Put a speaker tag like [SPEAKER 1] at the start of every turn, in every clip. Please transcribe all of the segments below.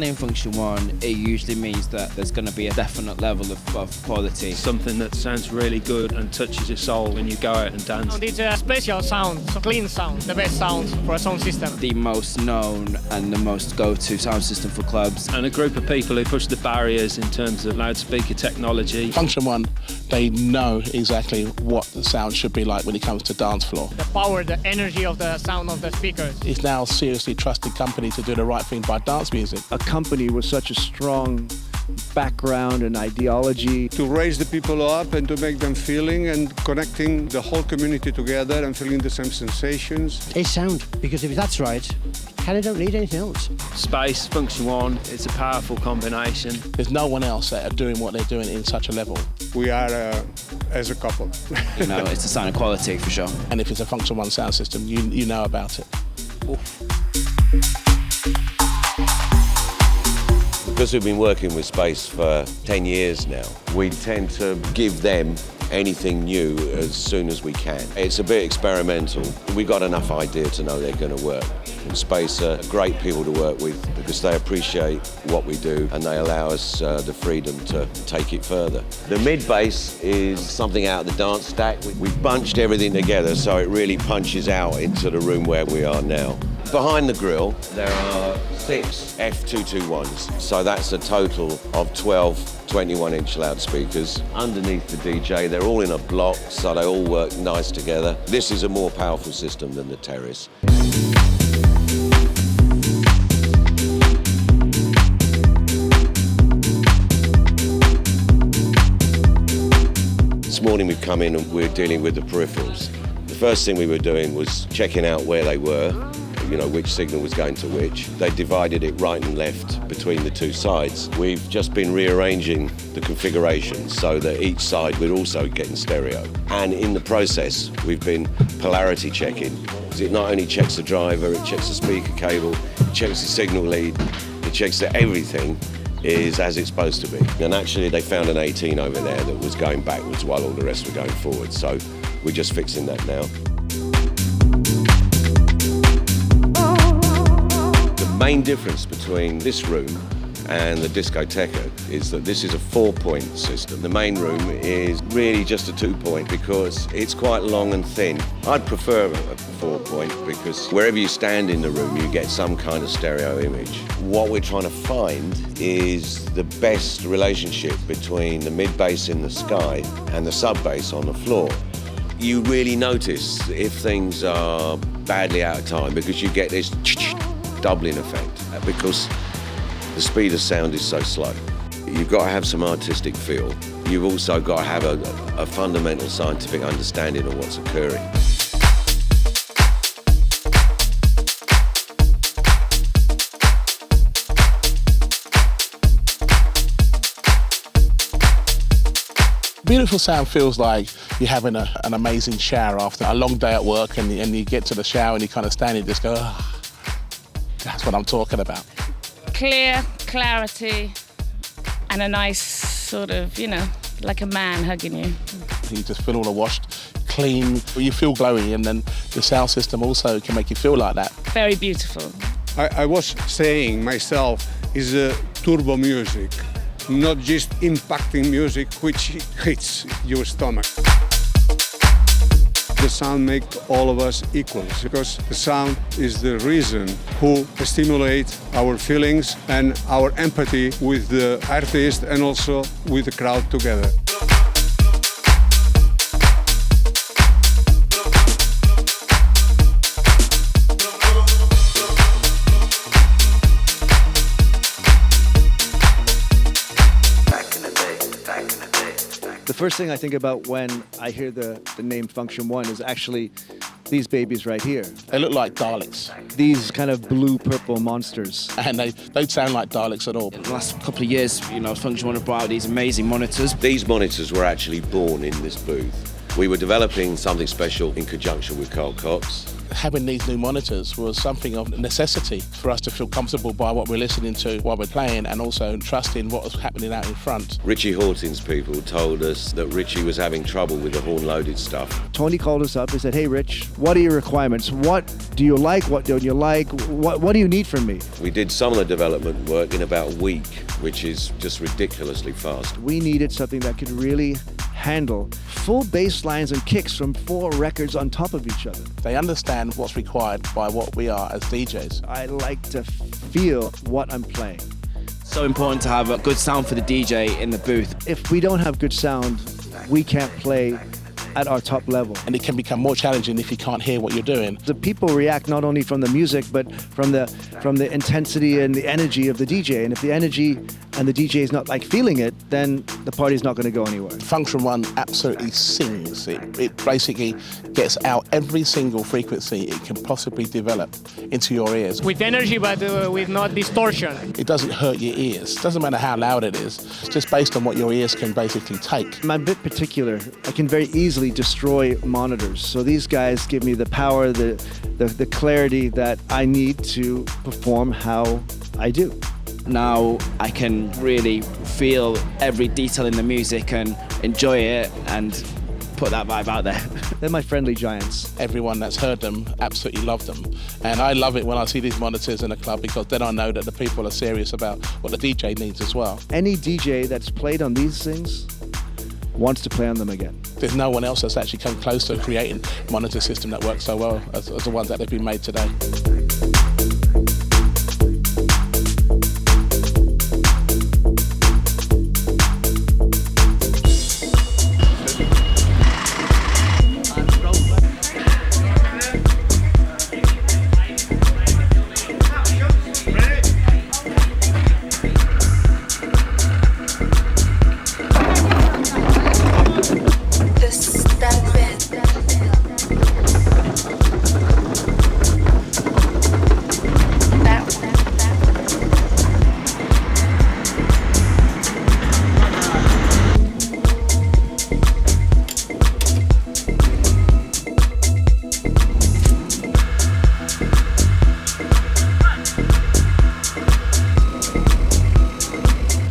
[SPEAKER 1] in Funktion-One, it usually means that there's going to be a definite level of quality.
[SPEAKER 2] Something that sounds really good and touches your soul when you go out and dance.
[SPEAKER 3] It's a special sound, so clean sound, the best sound for a sound system.
[SPEAKER 1] The most known and the most go-to sound system for clubs.
[SPEAKER 2] And a group of people who push the barriers in terms of loudspeaker technology.
[SPEAKER 4] Funktion-One, they know exactly what the sound should be like when it comes to dance floor.
[SPEAKER 3] The power, the energy of the sound of the speakers.
[SPEAKER 4] It's now a seriously trusted company to do the right thing by dance music.
[SPEAKER 5] A company with such a strong background and ideology.
[SPEAKER 6] To raise the people up and to make them feeling and connecting the whole community together and feeling the same sensations.
[SPEAKER 7] It's sound, because if that's right, Canada don't need anything else.
[SPEAKER 2] Space, Funktion-One, it's a powerful combination.
[SPEAKER 4] There's no one else that are doing what they're doing in such a level.
[SPEAKER 6] We are as a couple.
[SPEAKER 1] You know, it's a sign of quality for sure.
[SPEAKER 4] And if it's a Funktion-One sound system, you know about it.
[SPEAKER 1] Oof.
[SPEAKER 8] Because we've been working with Space for 10 years now, we tend to give them anything new as soon as we can. It's a bit experimental. We've got enough idea to know they're going to work. And Space are great people to work with because they appreciate what we do and they allow us the freedom to take it further. The mid-bass is something out of the dance stack. We've bunched everything together so it really punches out into the room where we are now. Behind the grill, there are 6 F221s, so that's a total of 12 21-inch loudspeakers. Underneath the DJ, they're all in a block, so they all work nice together. This is a more powerful system than the Terrace. This morning we've come in and we're dealing with the peripherals. The first thing we were doing was checking out where they were, you know, which signal was going to which. They divided it right and left between the two sides. We've just been rearranging the configuration so that each side would also get in stereo. And in the process, we've been polarity checking. Because it not only checks the driver, it checks the speaker cable, it checks the signal lead, it checks that everything is as it's supposed to be. And actually they found an 18 over there that was going backwards while all the rest were going forward. So we're just fixing that now. The main difference between this room and the discoteca is that this is a 4-point system. The main room is really just a 2-point because it's quite long and thin. I'd prefer a 4-point because wherever you stand in the room, you get some kind of stereo image. What we're trying to find is the best relationship between the mid-bass in the sky and the sub-bass on the floor. You really notice if things are badly out of time because you get this doubling effect because the speed of sound is so slow. You've got to have some artistic feel. You've also got to have a fundamental scientific understanding of what's occurring.
[SPEAKER 4] Beautiful sound feels like you're having an amazing shower after a long day at work and you get to the shower and you kind of stand and just go, oh, that's what I'm talking about.
[SPEAKER 9] Clear, clarity, and a nice sort of, you know, like a man hugging you.
[SPEAKER 4] You just feel all washed, clean, you feel glowy, and then the sound system also can make you feel like that.
[SPEAKER 9] Very beautiful.
[SPEAKER 6] I was saying myself is turbo music, not just impacting music which hits your stomach. The sound makes all of us equals because the sound is the reason who stimulates our feelings and our empathy with the artist and also with the crowd together.
[SPEAKER 5] The first thing I think about when I hear the name Funktion-One is actually these babies right here.
[SPEAKER 4] They look like Daleks.
[SPEAKER 5] These kind of blue-purple monsters.
[SPEAKER 4] And they don't sound like Daleks at all.
[SPEAKER 1] In the last couple of years, you know, Funktion-One have brought out these amazing monitors.
[SPEAKER 8] These monitors were actually born in this booth. We were developing something special in conjunction with Karrell Cox.
[SPEAKER 4] Having these new monitors was something of necessity for us to feel comfortable by what we're listening to while we're playing, and also trusting what was happening out in front.
[SPEAKER 8] Richie Hawtin's people told us that Richie was having trouble with the horn-loaded stuff.
[SPEAKER 5] Tony called us up and said, "Hey, Rich, what are your requirements? What do you like? What don't you like? What do you need from me?"
[SPEAKER 8] We did some of the development work in about a week, which is just ridiculously fast.
[SPEAKER 5] We needed something that could really handle full bass lines and kicks from 4 records on top of each other.
[SPEAKER 4] They understand what's required by what we are as DJs.
[SPEAKER 5] I like to feel what I'm playing.
[SPEAKER 1] So important to have a good sound for the DJ in the booth.
[SPEAKER 5] If we don't have good sound, we can't play at our top level.
[SPEAKER 4] And it can become more challenging if you can't hear what you're doing.
[SPEAKER 5] The people react not only from the music, but from the intensity and the energy of the DJ. And if the energy and the DJ is not like feeling it, then the party's not going to go anywhere.
[SPEAKER 4] Funktion-One absolutely sings. It basically gets out every single frequency it can possibly develop into your ears.
[SPEAKER 3] With energy, but with not distortion.
[SPEAKER 4] It doesn't hurt your ears. Doesn't matter how loud it is, just based on what your ears can basically take.
[SPEAKER 5] I'm a bit particular. I can very easily destroy monitors. So these guys give me the power, the clarity that I need to perform how I do.
[SPEAKER 1] Now I can really feel every detail in the music and enjoy it and put that vibe out there.
[SPEAKER 5] They're my friendly giants.
[SPEAKER 4] Everyone that's heard them absolutely love them. And I love it when I see these monitors in a club, because then I know that the people are serious about what the DJ needs as well.
[SPEAKER 5] Any DJ that's played on these things wants to play on them again.
[SPEAKER 4] There's no one else that's actually come close to creating a monitor system that works so well as the ones that have been made today.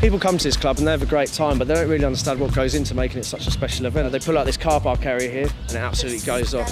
[SPEAKER 10] People come to this club and they have a great time, but they don't really understand what goes into making it such a special event. They pull out this car park area here and it absolutely goes off.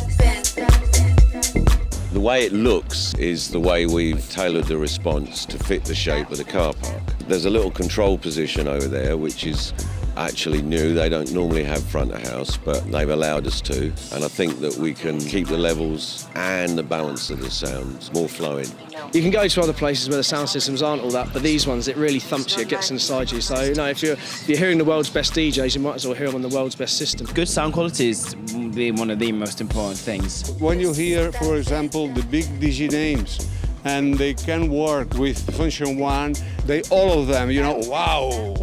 [SPEAKER 8] The way it looks is the way we've tailored the response to fit the shape of the car park. There's a little control position over there which is actually new. They don't normally have front of house, but they've allowed us to. And I think that we can keep the levels and the balance of the sounds more flowing.
[SPEAKER 10] You can go to other places where the sound systems aren't all that, but these ones, it really thumps you, it gets inside you. So, you know, if you're hearing the world's best DJs, you might as well hear them on the world's best system.
[SPEAKER 1] Good sound quality is one of the most important things.
[SPEAKER 6] When you hear, for example, the big DJ names, and they can work with Funktion-One, all of them, wow,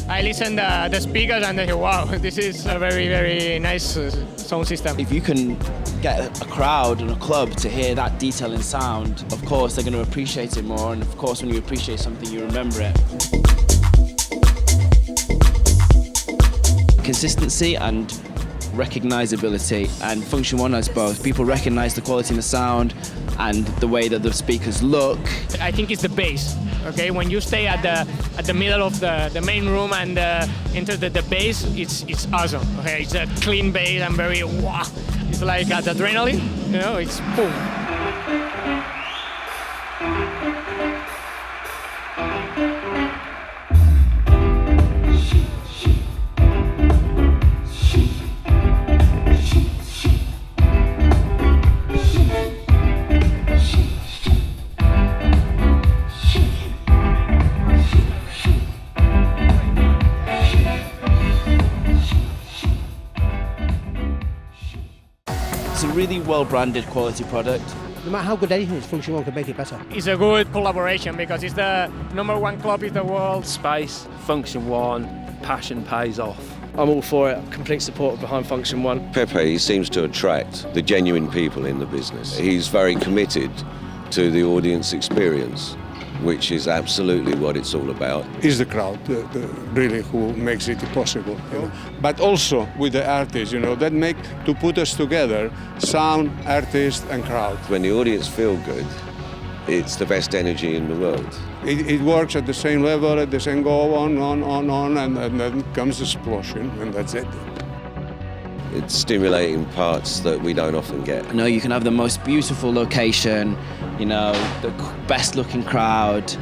[SPEAKER 3] I listen to the speakers and I say, wow, this is a very, very nice sound system.
[SPEAKER 1] If you can get a crowd and a club to hear that detail in sound, of course they're going to appreciate it more, and of course when you appreciate something you remember it. Consistency and recognizability, and Funktion-One has both. People recognize the quality in the sound and the way that the speakers look.
[SPEAKER 3] I think it's the bass. Okay, when you stay at the middle of the main room and enter the bass, it's awesome. Okay, it's a clean bass and very wow. It's like at adrenaline, it's boom.
[SPEAKER 1] It's a really well-branded quality product.
[SPEAKER 7] No matter how good anything is, Funktion-One can make it better.
[SPEAKER 3] It's a good collaboration because it's the #1 club in the world.
[SPEAKER 2] Space, Funktion-One, passion pays off.
[SPEAKER 10] I'm all for it, complete support behind Funktion-One.
[SPEAKER 8] Pepe seems to attract the genuine people in the business. He's very committed to the audience experience. which is absolutely what it's all about.
[SPEAKER 6] Is the crowd really who makes it possible, you know? But also with the artists, you know, that make to put us together, sound, artist and crowd.
[SPEAKER 8] When the audience feel good, it's the best energy in the world.
[SPEAKER 6] It works at the same level, at the same go on, and then comes the explosion, and that's it.
[SPEAKER 8] It's stimulating parts that we don't often get.
[SPEAKER 1] You know, you can have the most beautiful location, you know, the best looking crowd,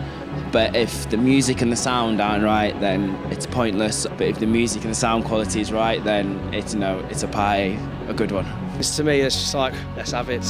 [SPEAKER 1] but if the music and the sound aren't right, then it's pointless. But if the music and the sound quality is right, then it's, you know, it's a party, a good one.
[SPEAKER 10] To me, it's just like, let's have it.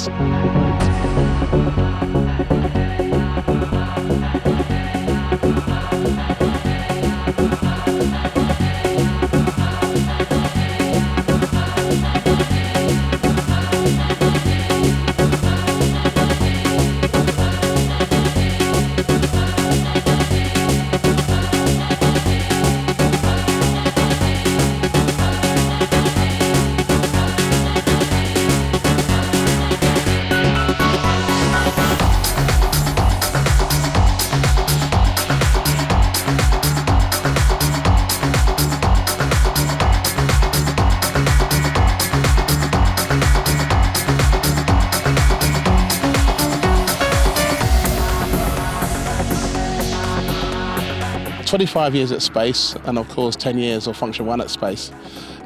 [SPEAKER 4] 25 years at Space, and of course 10 years of Funktion-One at Space,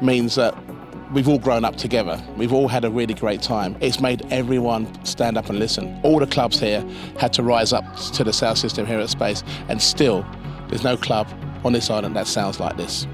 [SPEAKER 4] means that we've all grown up together. We've all had a really great time. It's made everyone stand up and listen. All the clubs here had to rise up to the sound system here at Space, and still there's no club on this island that sounds like this.